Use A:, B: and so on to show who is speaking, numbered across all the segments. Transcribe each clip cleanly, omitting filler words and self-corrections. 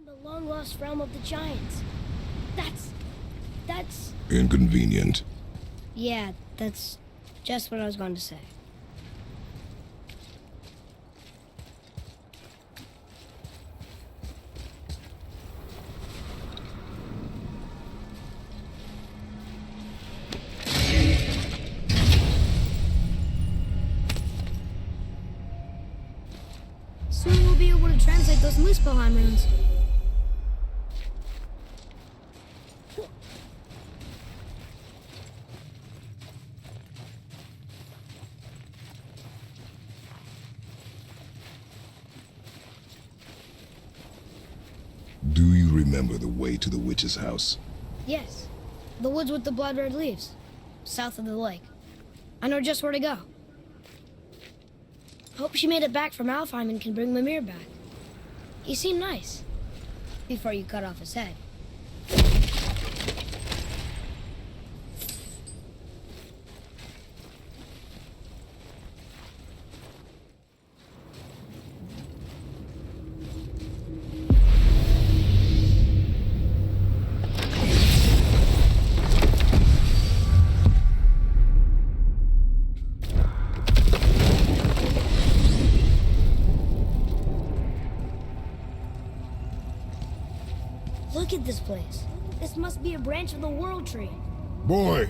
A: find the long-lost realm of the giants. That's...
B: Inconvenient.
A: Yeah, that's just what I was going to say. Soon we'll be able to translate those Muspelheim runes.
B: Do you remember the way to the witch's house?
A: Yes, the woods with the blood-red leaves, south of the lake. I know just where to go. Hope she made it back from Alfheim and can bring Mimir back. He seemed nice, before you cut off his head. Look at this place. This must be a branch of the World Tree.
B: Boy,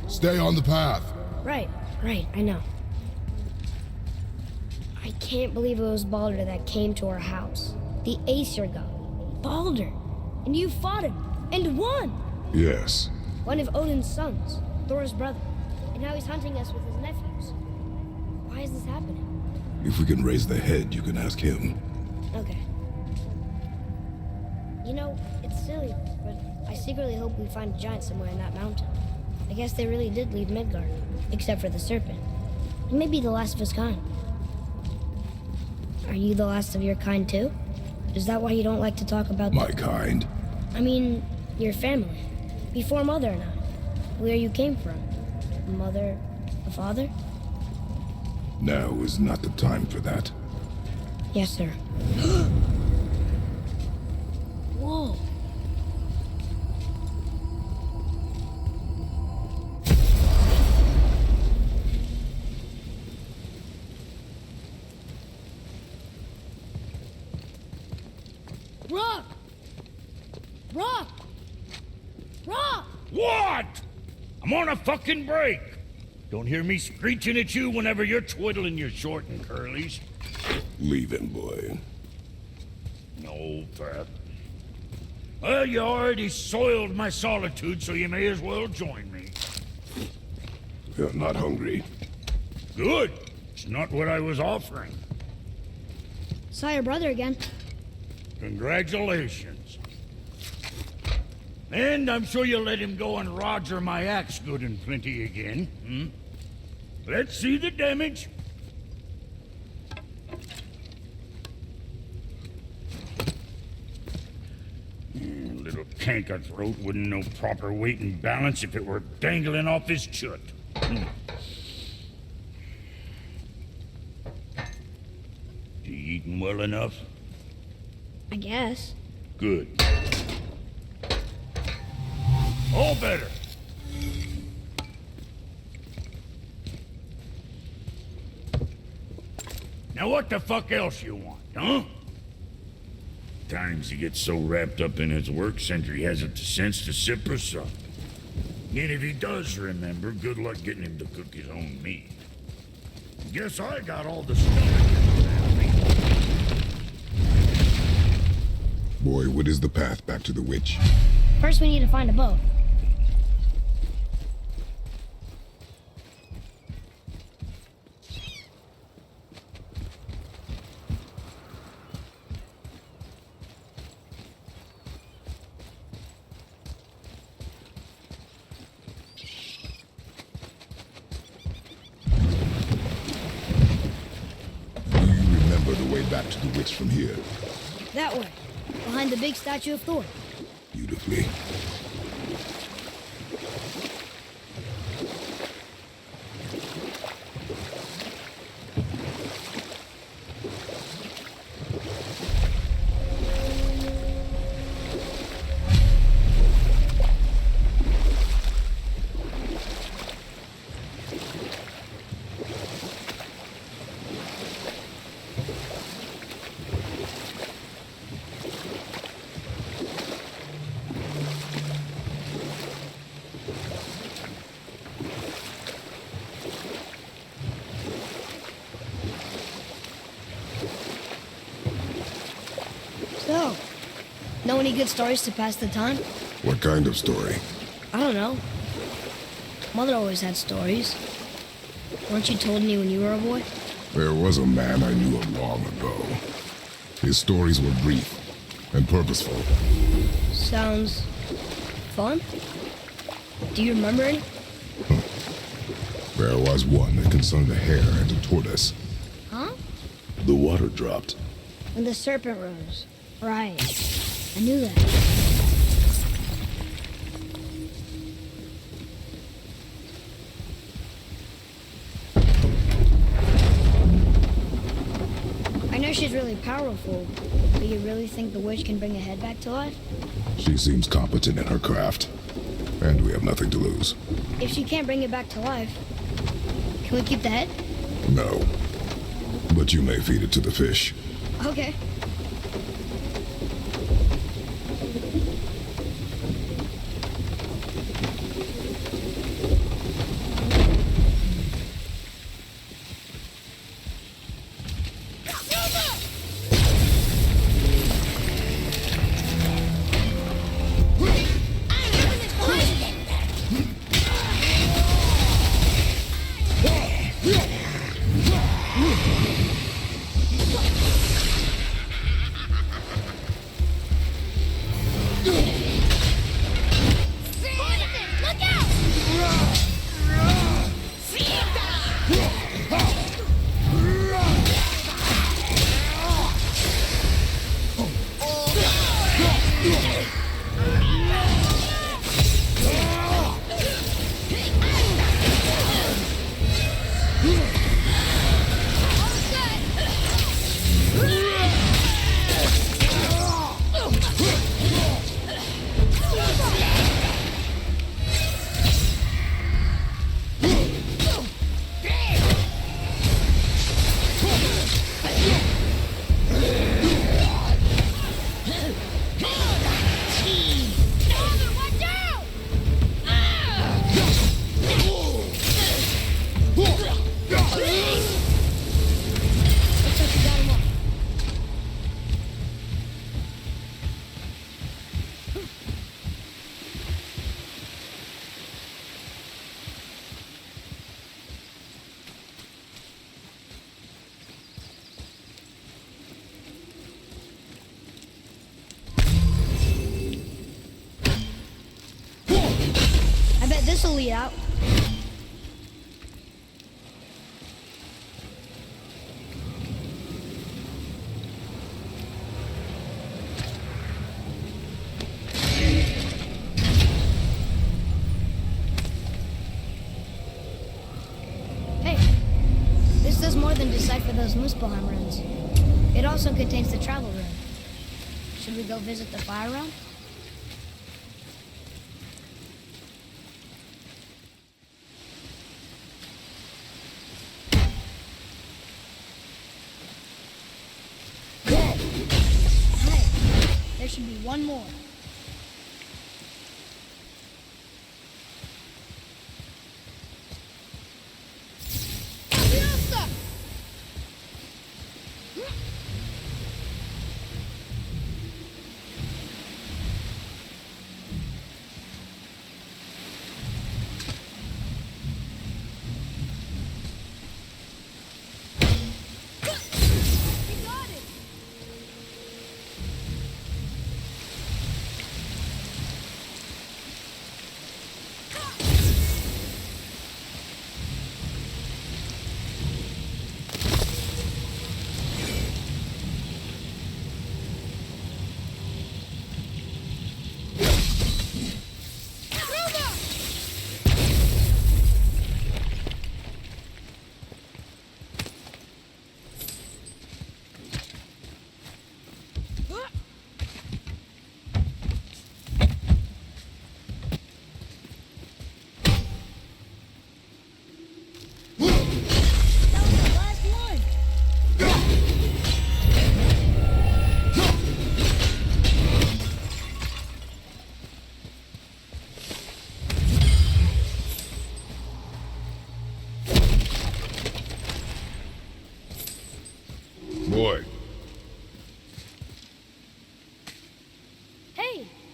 B: stay on the path.
A: Right, I know. I can't believe it was Baldur that came to our house. The Aesir god. Baldur! And you fought him, and won!
B: Yes.
A: One of Odin's sons, Thor's brother. And now he's hunting us with his nephews. Why is this happening?
B: If we can raise the head, you can ask him.
A: Okay. You know, it's silly, but I secretly hope we find a giant somewhere in that mountain. I guess they really did leave Midgard, except for the serpent. He may be the last of his kind. Are you the last of your kind too? Is that why you don't like to talk about
B: My kind?
A: I mean, your family. Before Mother and I. Where you came from. A mother, a father?
B: Now is not the time for that.
A: Yes, sir. Whoa. Rock! Rock! Rock!
C: What? I'm on a fucking break. Don't hear me screeching at you whenever you're twiddling your short and curlies.
B: Leave him, boy.
C: No, Pat. Well, you already soiled my solitude, so you may as well join me.
B: You're not hungry.
C: Good. It's not what I was offering.
A: Saw your brother again.
C: Congratulations. And I'm sure you'll let him go and Roger my axe good and plenty again, hmm? Let's see the damage. Little canker throat wouldn't know proper weight and balance if it were dangling off his chut. You eating well enough?
A: I guess.
C: Good. All better. Now what the fuck else you want, huh? Times he gets so wrapped up in his work, Sentry hasn't the sense to sip or sup. And if he does remember, good luck getting him to cook his own meat. Guess I got all the stuff.
B: Boy, what is the path back to the witch?
A: First we need to find a boat.
B: Do you remember the way back to the witch from here?
A: That way. Behind the big statue of Thor.
B: Beautifully.
A: So, know any good stories to pass the time?
B: What kind of story?
A: I don't know. Mother always had stories. Weren't you told any when you were a boy?
B: There was a man I knew of long ago. His stories were brief and purposeful.
A: Sounds fun. Do you remember any?
B: There was one that concerned a hare and a tortoise.
A: Huh?
B: The water dropped.
A: When the serpent rose. Right. I knew that. I know she's really powerful, but you really think the witch can bring a head back to life?
B: She seems competent in her craft, and we have nothing to lose.
A: If she can't bring it back to life, can we keep the head?
B: No. But you may feed it to the fish.
A: Okay. This'll lead out. Hey, this does more than decipher those Muspelheim runes. It also contains the travel rune. Should we go visit the fire realm? There should be one more.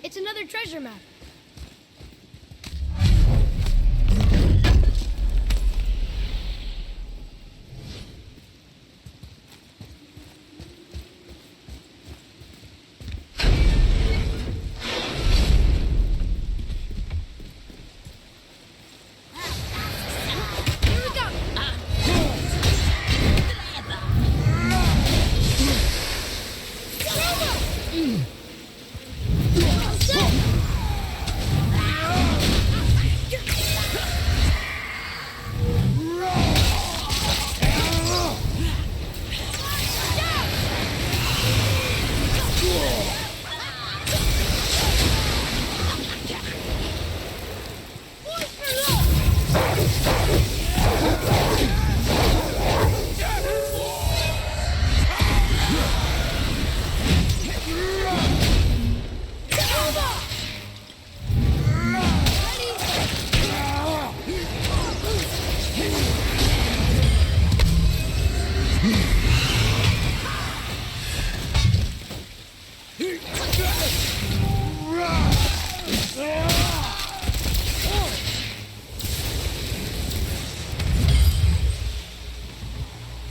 A: It's another treasure map. Here we go.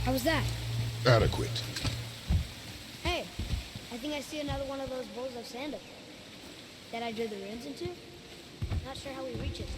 A: How was that?
B: Adequate.
A: Hey, I think I see another one of those bowls of sand up there. That I drew the runes into? Not sure how we reach it.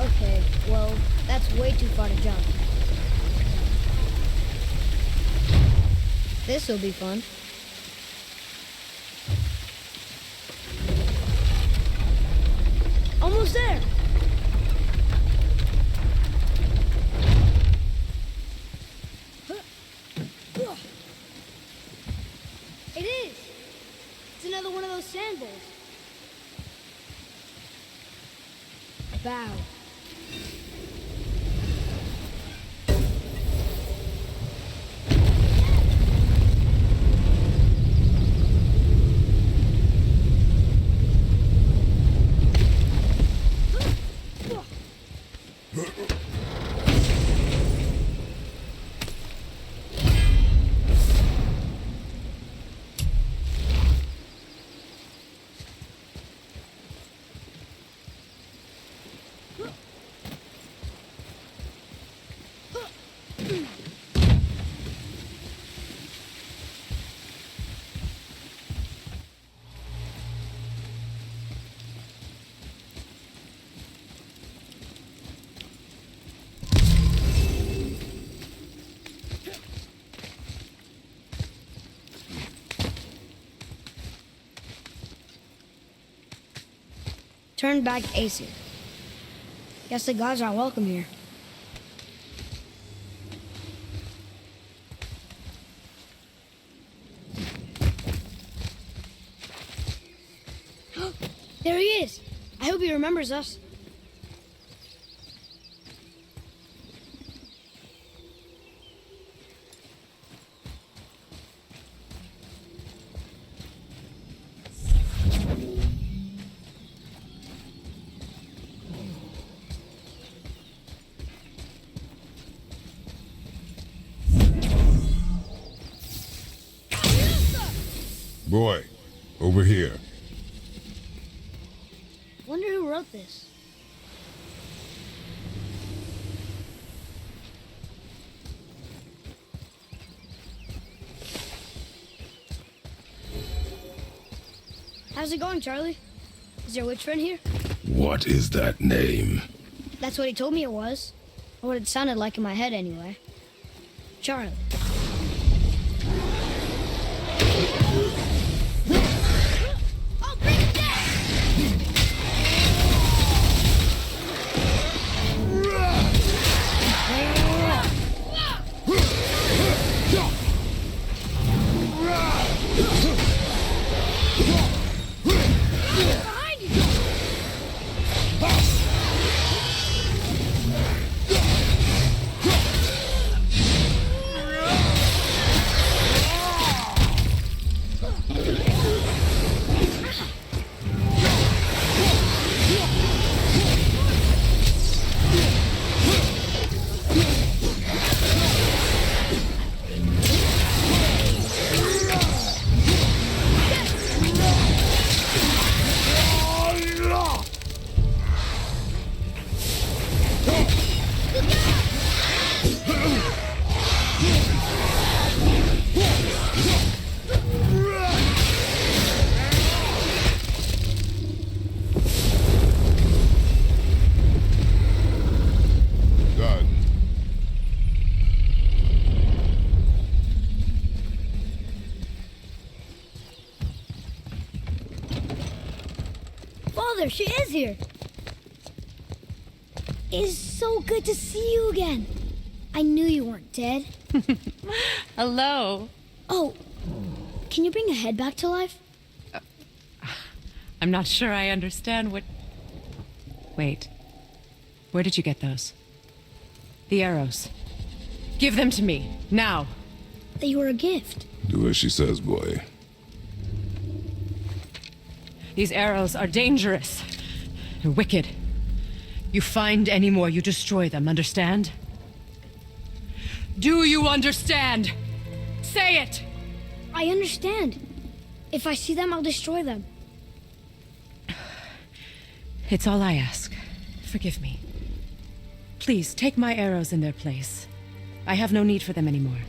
A: Okay, well, that's way too far to jump. This'll be fun. Almost there! It is! It's another one of those sand bowls. Bow. Turn back Aesir. Guess the gods aren't welcome here. There he is! I hope he remembers us.
B: Boy, over here.
A: who wrote this? How's it going, Charlie? Is your witch friend here?
B: What is that name?
A: That's what he told me it was. Or what it sounded like in my head, anyway. Charlie. Oh, bring it down! Behind you!
B: Done.
A: Father, she is here. It is so good to see you again. I knew you weren't dead.
D: Hello.
A: Oh, can you bring a head back to life?
D: I'm not sure I understand what... Wait. Where did you get those? The arrows. Give them to me, now.
A: They were a gift.
B: Do as she says, boy.
D: These arrows are dangerous. They're wicked. You find any more, you destroy them, understand? Do you understand? Say it!
A: I understand. If I see them, I'll destroy them.
D: It's all I ask. Forgive me. Please, take my arrows in their place. I have no need for them anymore.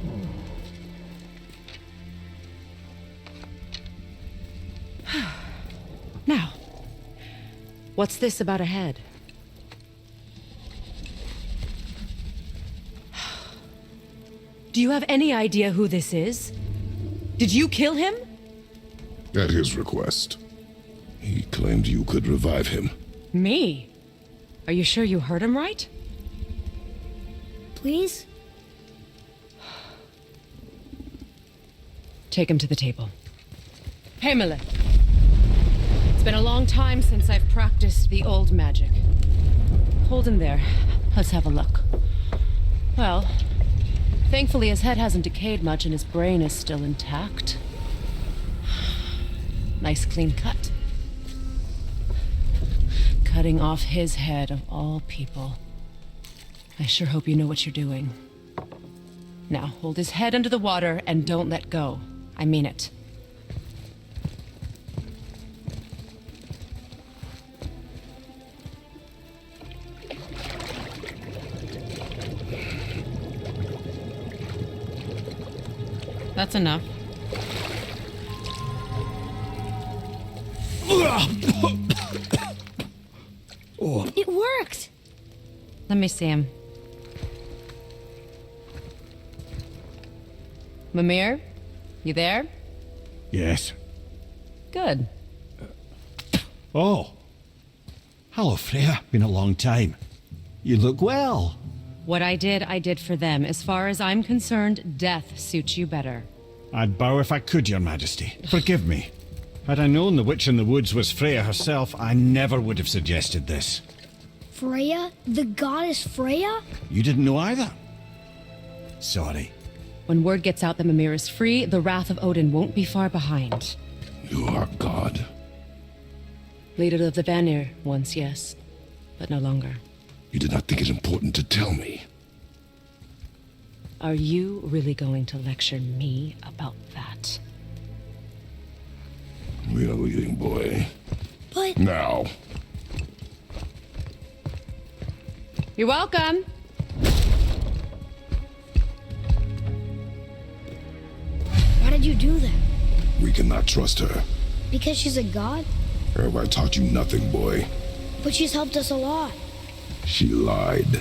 D: Now, what's this about a head? Do you have any idea who this is? Did you kill him?
B: At his request. He claimed you could revive him.
D: Me? Are you sure you heard him right?
A: Please?
D: Take him to the table. Heimele. It's been a long time since I've practiced the old magic. Hold him there. Let's have a look. Well, thankfully his head hasn't decayed much and his brain is still intact. Nice clean cut. Cutting off his head of all people. I sure hope you know what you're doing. Now, hold his head under the water and don't let go. I mean it. That's enough.
A: It worked!
D: Let me see him. Mimir? You there?
E: Yes.
D: Good.
E: Oh. Hello, Freya. Been a long time. You look well.
D: What I did for them. As far as I'm concerned, death suits you better.
E: I'd bow if I could, Your Majesty. Forgive me. Had I known the witch in the woods was Freya herself, I never would have suggested this.
A: Freya? The goddess Freya?
E: You didn't know either? Sorry.
D: When word gets out that Mimir is free, the wrath of Odin won't be far behind.
B: You are God.
D: Leader of the Vanir, once, yes. But no longer.
B: You did not think it important to tell me.
D: Are you really going to lecture me about that?
B: We are leaving, boy.
A: But
B: Now.
D: You're welcome.
A: Why did you do that?
B: We cannot trust her.
A: Because she's a god?
B: Have I taught you nothing, boy?
A: But she's helped us a lot.
B: She lied.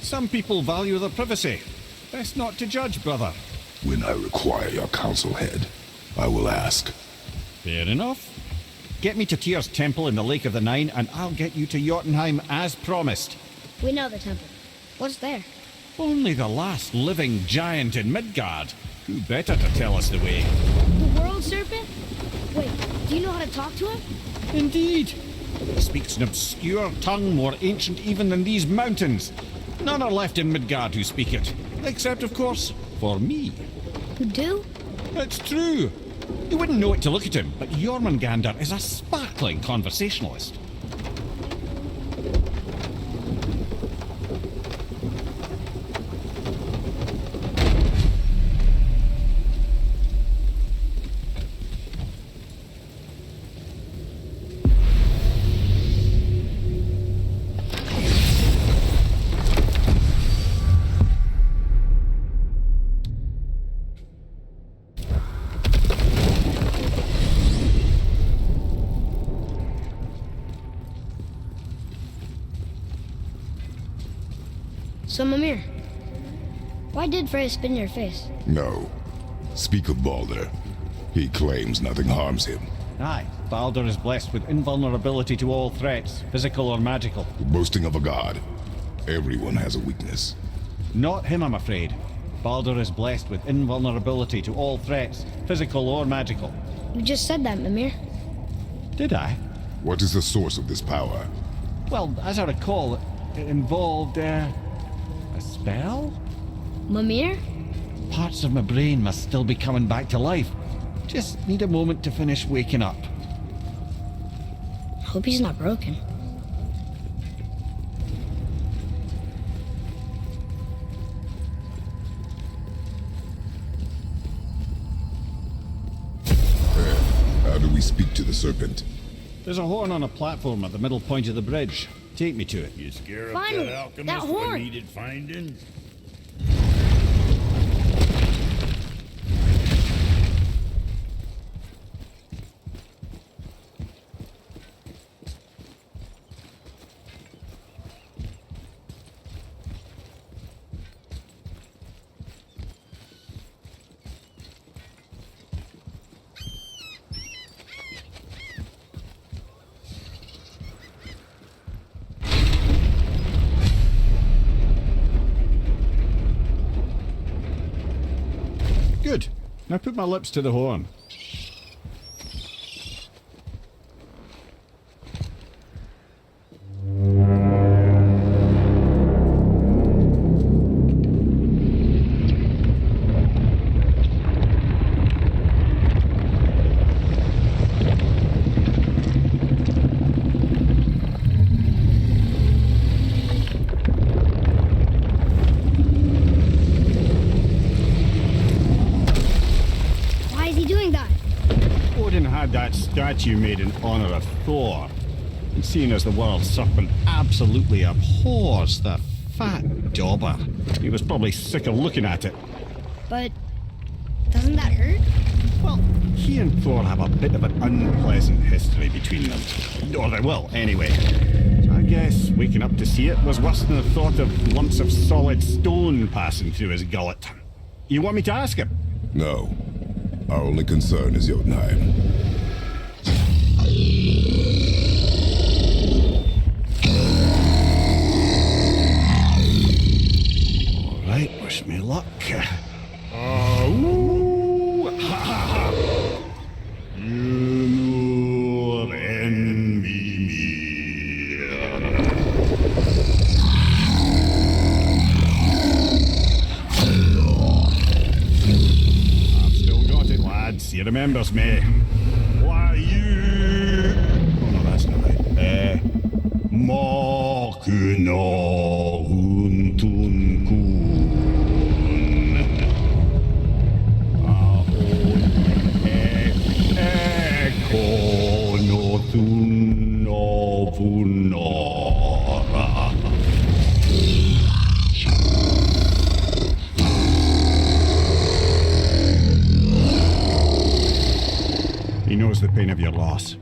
E: Some people value their privacy. Best not to judge, brother.
B: When I require your council head, I will ask.
E: Fair enough. Get me to Tyr's temple in the Lake of the Nine, and I'll get you to Jotunheim as promised.
A: We know the temple. What's there?
E: Only the last living giant in Midgard. Who better to tell us the way?
A: The world serpent? Wait, do you know how to talk to him?
E: Indeed. He speaks an obscure tongue more ancient even than these mountains. None are left in Midgard who speak it. Except, of course, for me.
A: You do?
E: It's true. You wouldn't know it to look at him, but Jormungandr is a sparkling conversationalist.
A: So, Mimir, why did Freya spit in your face?
B: No. Speak of Balder. He claims nothing harms him.
E: Aye, Baldur is blessed with invulnerability to all threats, physical or magical.
B: Boasting of a god. Everyone has a weakness.
E: Not him, I'm afraid. Baldur is blessed with invulnerability to all threats, physical or magical.
A: You just said that, Mimir.
E: Did I?
B: What is the source of this power?
E: Well, as I recall, it involved, a spell?
A: Mimir?
E: Parts of my brain must still be coming back to life. Just need a moment to finish waking up.
A: Hope he's not broken.
B: How do we speak to the serpent?
E: There's a horn on a platform at the middle point of the bridge. Take me to it.
C: You scare up
A: Finally,
C: that alchemist
A: that
C: what
A: horn.
C: needed finding?
E: Good. Now put my lips to the horn.
A: Why is he doing that?
E: Odin had that statue made in honor of Thor. And seeing as the world serpent absolutely abhors the fat dauber, he was probably sick of looking at it.
A: But doesn't that hurt?
E: Well, he and Thor have a bit of an unpleasant history between them. Or they will, anyway. So I guess waking up to see it was worse than the thought of lumps of solid stone passing through his gullet. You want me to ask him?
B: No. Our only concern is Jotunheim.
E: All right, wish me luck. Ooh, ha, ha, ha. You envy me. I've still got it, lads. He remembers me. Why you? Oh no, that's not right. Makuna huntun kun. Ekonothun novunora. pain of your loss.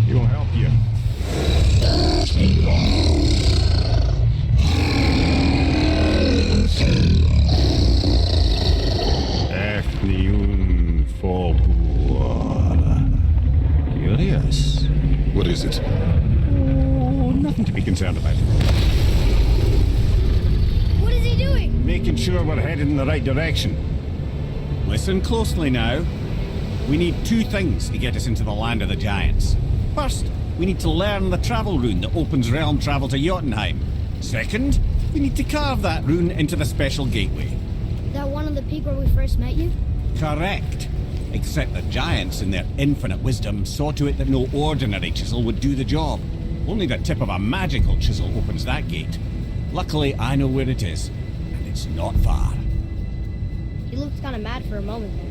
E: He will help you. Ethniun Fogor. Curious.
B: What is it?
E: Oh, nothing to be concerned about.
A: What is he doing?
E: Making sure we're headed in the right direction. Listen closely now. We need two things to get us into the land of the giants. First, we need to learn the travel rune that opens realm travel to Jotunheim. Second, we need to carve that rune into the special gateway.
A: That one of the peak where we first met you?
E: Correct. Except the giants, in their infinite wisdom, saw to it that no ordinary chisel would do the job. Only the tip of a magical chisel opens that gate. Luckily, I know where it is, and it's not far.
A: He looked kind of mad for a moment there.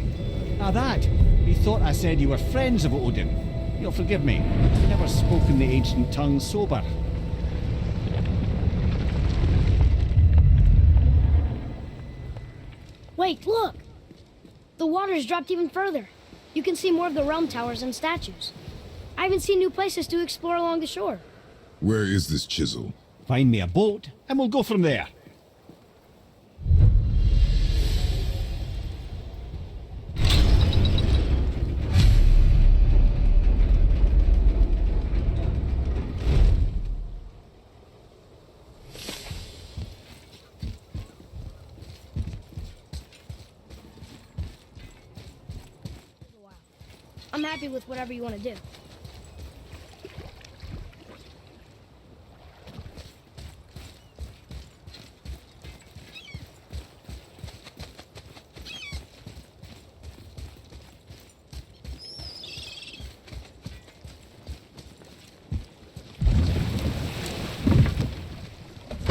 E: Now that, he thought I said you were friends of Odin. You'll forgive me. I've never spoken the ancient tongue sober.
A: Wait, look! The water's dropped even further. You can see more of the realm towers and statues. I even see new places to explore along the shore.
B: Where is this chisel?
E: Find me a boat, and we'll go from there.
A: I'm happy with whatever you want to do.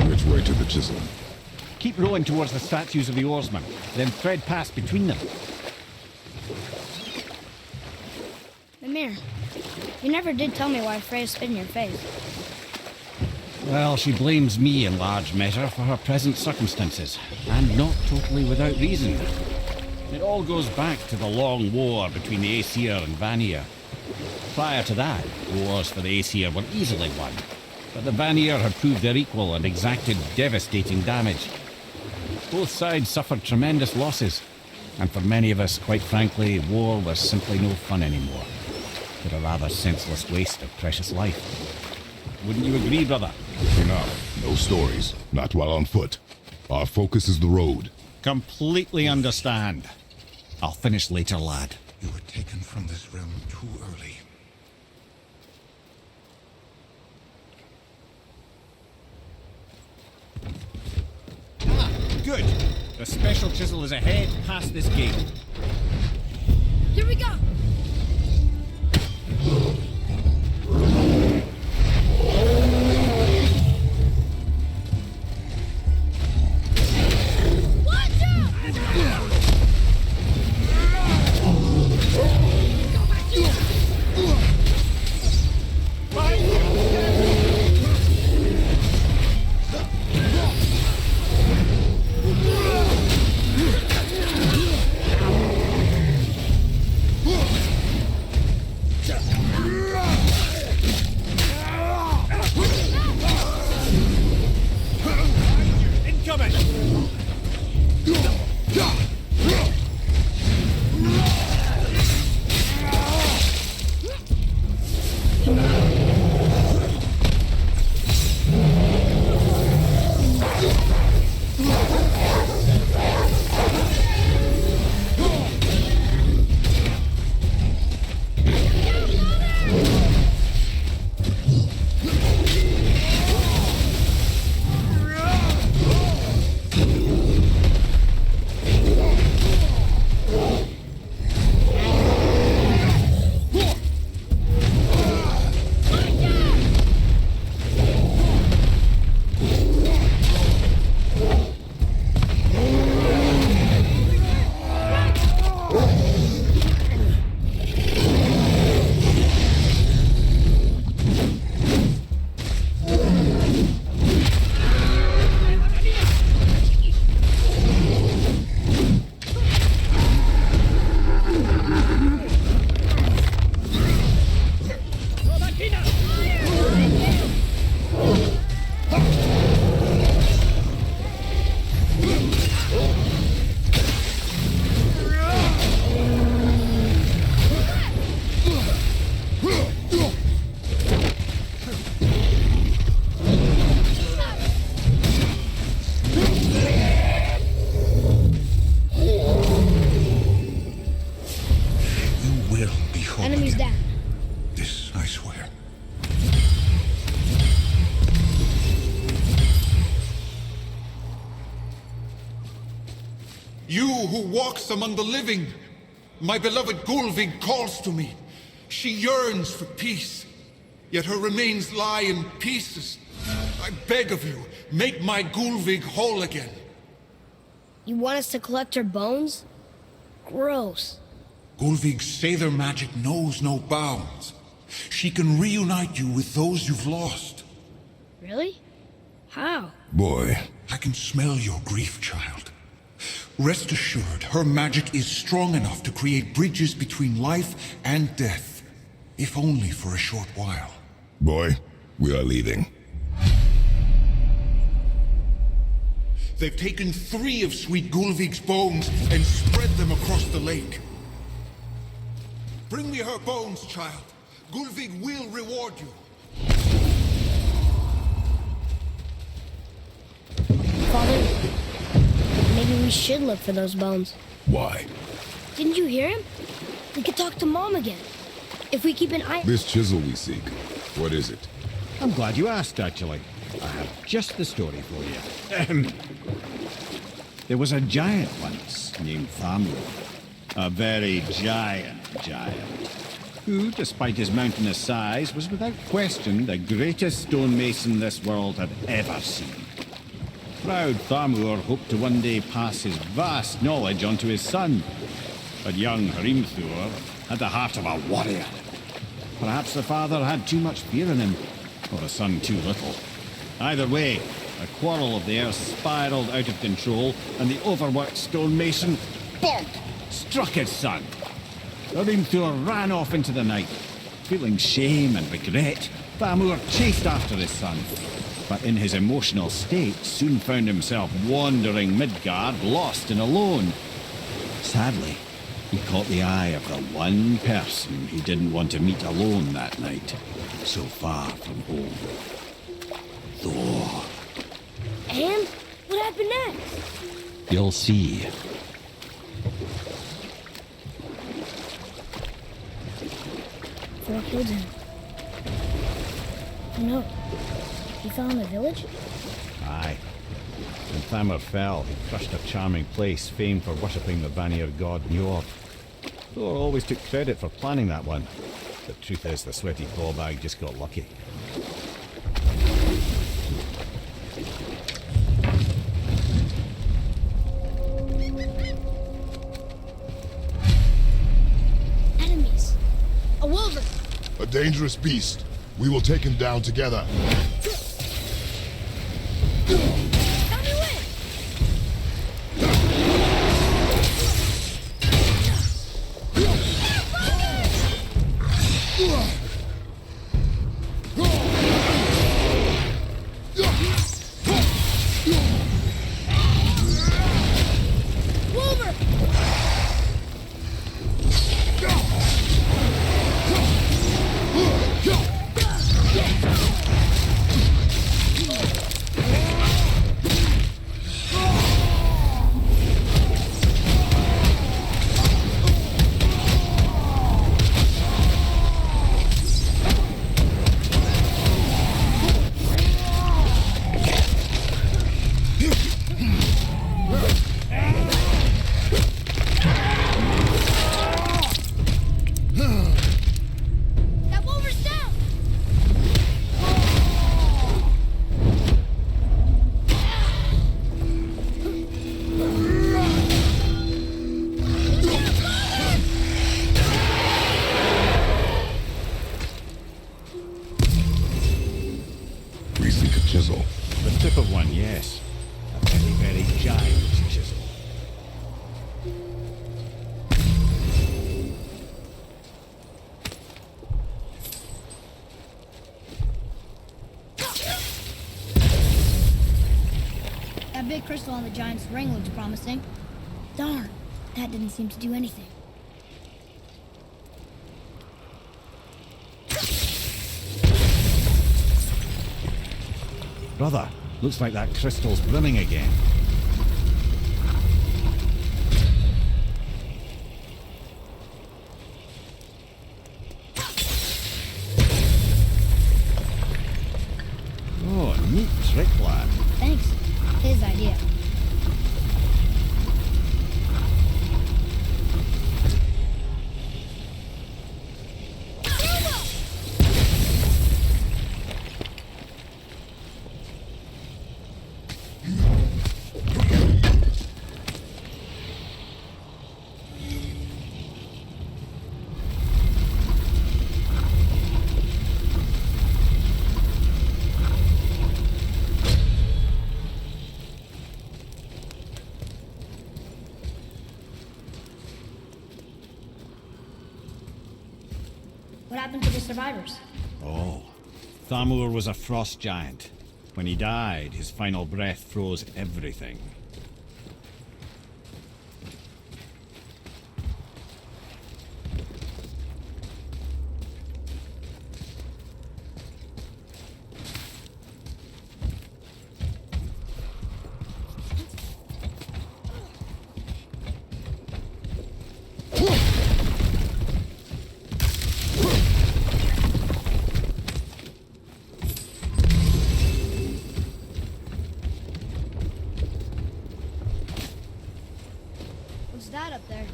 B: Which way to the chisel?
E: Keep rowing towards the statues of the oarsmen, then thread past between them.
A: Mimir, you never did tell me why Freya spit in your face.
E: Well, she blames me in large measure for her present circumstances, and not totally without reason. It all goes back to the long war between the Aesir and Vanir. Prior to that, wars for the Aesir were easily won, but the Vanir had proved their equal and exacted devastating damage. Both sides suffered tremendous losses, and for many of us, quite frankly, war was simply no fun anymore. But a rather senseless waste of precious life. Wouldn't you agree, brother?
B: Enough. No stories. Not while on foot. Our focus is the road.
E: Completely understand. I'll finish later, lad.
F: You were taken from this realm too early.
E: Ah, good. The special chisel is ahead past this gate.
A: Here we go! Watch out!
F: You who walks among the living. My beloved Gulvig calls to me. She yearns for peace, yet her remains lie in pieces. I beg of you, make my Gulvig whole again.
A: You want us to collect her bones? Gross.
F: Gulvig's Seidr magic knows no bounds. She can reunite you with those you've lost.
A: Really? How?
B: Boy,
F: I can smell your grief, child. Rest assured, her magic is strong enough to create bridges between life and death, if only for a short while.
B: boy, we are leaving.
F: They've taken 3 of Sweet Gulvig's bones and spread them across the lake. Bring me her bones, child. Gulvig will reward you.
A: Father, maybe we should look for those bones.
B: Why?
A: Didn't you hear him? We could talk to Mom again. If we keep an eye...
B: This chisel we seek, what is it?
E: I'm glad you asked, actually. I have just the story for you. There was a giant once named Thamur. A very giant, who, despite his mountainous size, was without question the greatest stonemason this world had ever seen. Proud Thamur hoped to one day pass his vast knowledge on to his son. But young Hrimthur had the heart of a warrior. Perhaps the father had too much fear in him, or the son too little. Either way, a quarrel of theirs spiraled out of control, and the overworked stonemason, bonk, struck his son. Hrimthur ran off into the night. Feeling shame and regret, Thamur chased after his son, but in his emotional state soon found himself wandering Midgard, lost and alone. Sadly, he caught the eye of the one person he didn't want to meet alone that night, so far from home. Thor.
A: And? What happened next?
E: You'll see.
A: Thor killed him. Oh no. He fell in the village?
E: Aye. When Thamur fell, he crushed a charming place famed for worshipping the Vanir god Njord. Thor always took credit for planning that one. The truth is, the sweaty clawbag just got lucky.
A: Enemies. A wolver.
B: A dangerous beast. We will take him down together.
A: Tell me when. Wolver. That wolver's down.
B: We seek a chisel.
E: The tip of one, yes. A very, very giant chisel.
A: That big crystal on the giant's ring looks promising. Darn, that didn't seem to do anything.
E: Brother, looks like that crystal's brimming again. Oh, neat trick, lad.
A: Thanks. His idea. survivors.
E: Oh. Thamur was a frost giant. When he died, his final breath froze everything.
A: What's that up there?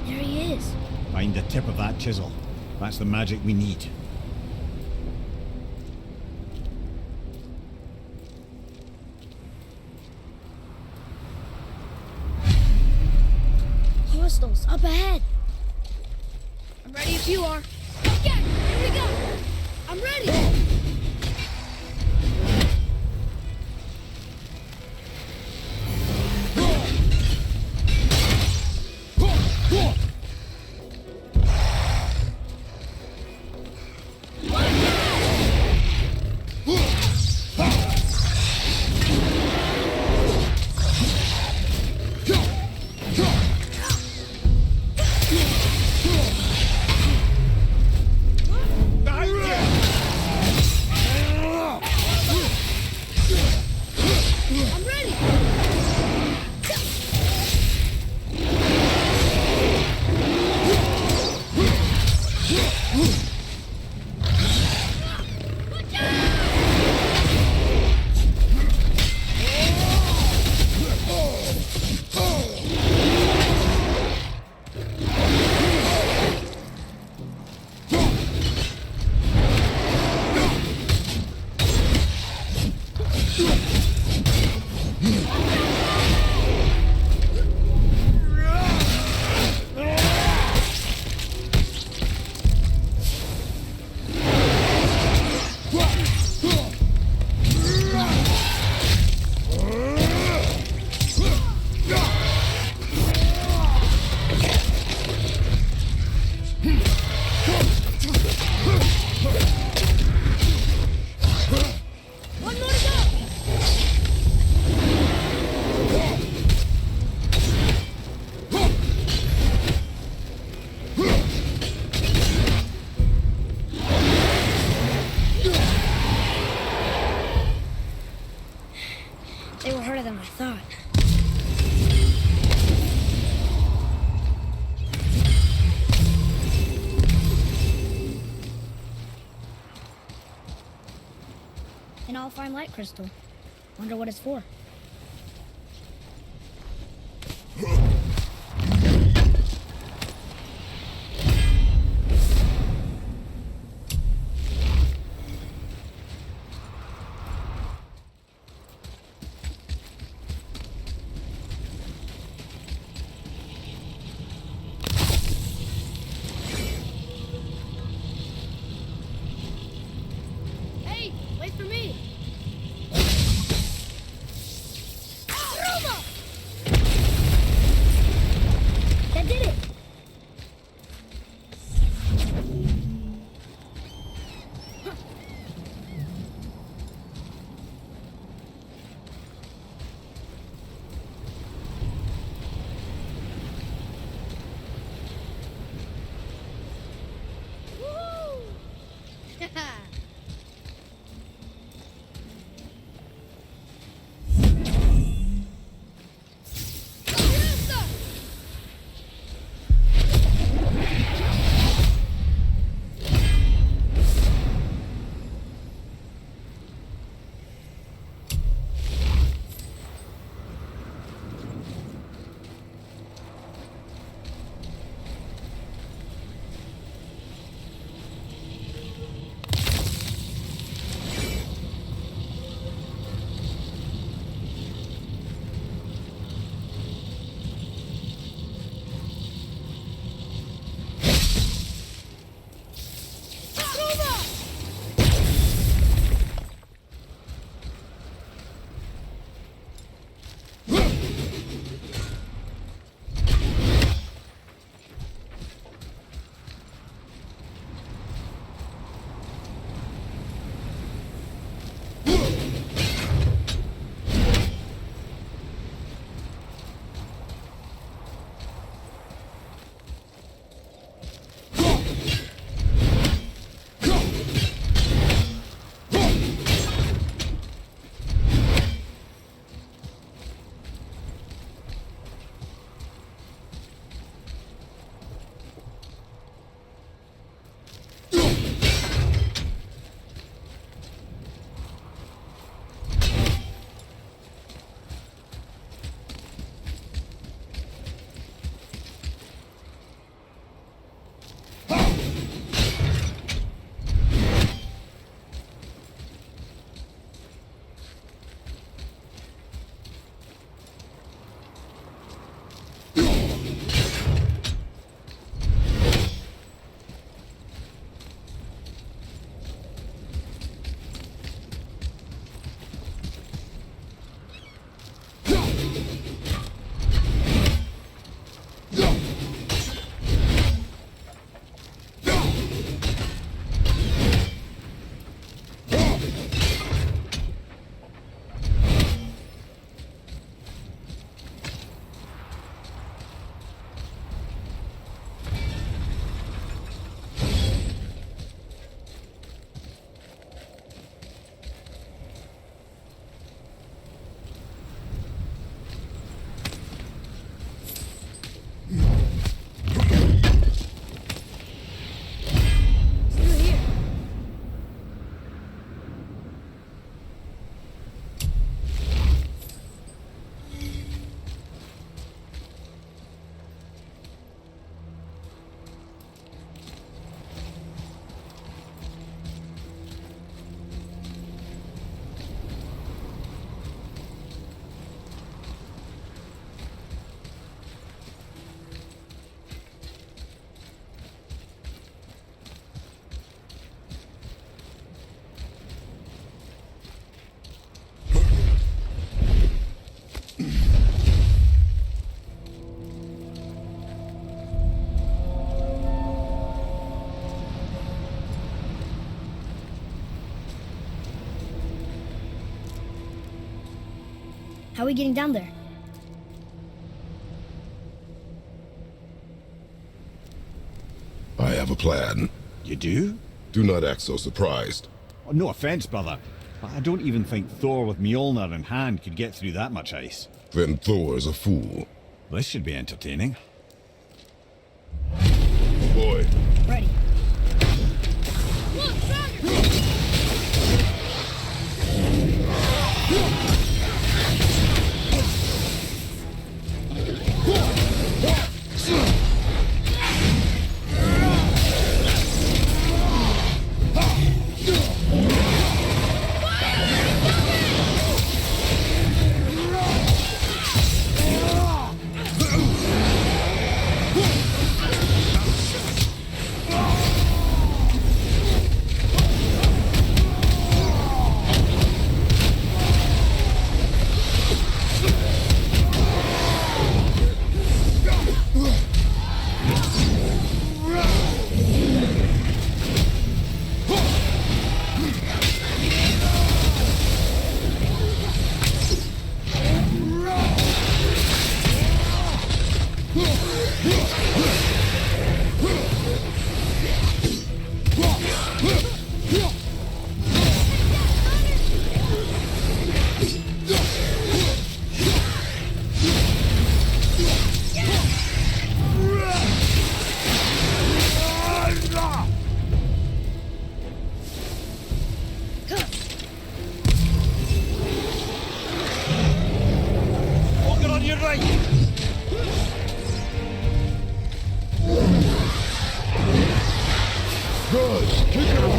A: There he is.
E: Find the tip of that chisel. That's the magic we need.
A: Hostiles up ahead. I'm ready if you are. Okay, here we go. I'm ready. I'm ready. One more to go. They were harder than I thought. An all-fine light crystal. Wonder what it's for. Hey, wait for me. How are we getting down there?
B: I have a plan.
E: You do?
B: Do not act so surprised.
E: Oh, no offense, brother, but I don't even think Thor with Mjolnir in hand could get through that much ice.
B: Then Thor is a fool.
E: This should be entertaining.
B: Boy,
A: Ready.
E: Walker on your right!
B: good. Kick it.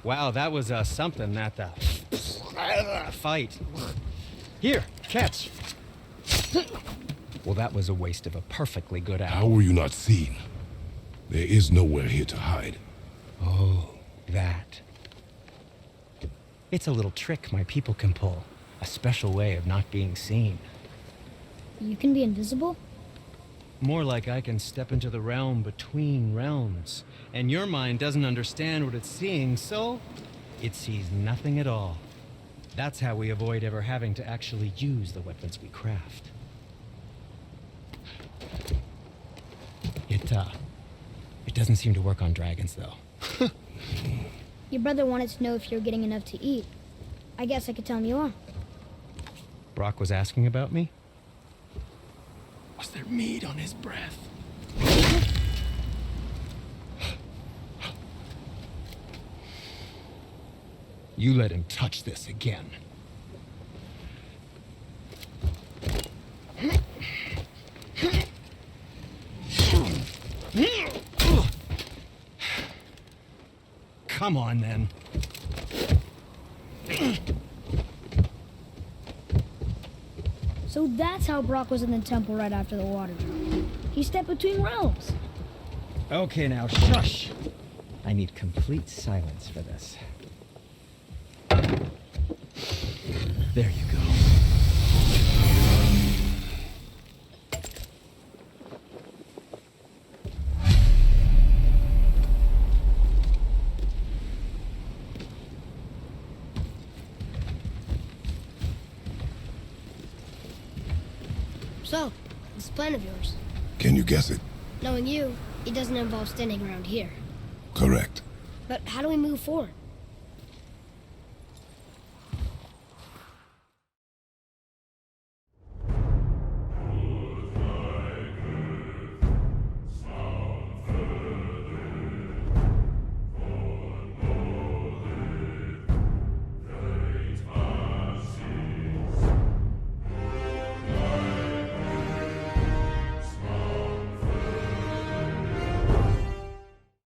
G: Wow, that was something, that fight. Here, catch. Well, that was a waste of a perfectly good
B: How
G: hour.
B: were you not seen? There is nowhere here to hide.
G: Oh, that. It's a little trick my people can pull. A special way of not being seen.
A: You can be invisible?
G: More like I can step into the realm between realms. And your mind doesn't understand what it's seeing, so it sees nothing at all. That's how we avoid ever having to actually use the weapons we craft. It doesn't seem to work on dragons, though.
A: Your brother wanted to know if you're getting enough to eat. I guess I could tell him you are.
G: Brock was asking about me? Was there meat on his breath? You let him touch this again. Come on, then.
A: So that's how Brock was in the temple right after the water drop. He stepped between realms.
G: Okay, now shush. I need complete silence for this. There you go.
A: So, this plan of yours.
B: Can you guess it?
A: Knowing you, it doesn't involve standing around here.
B: Correct.
A: But how do we move forward?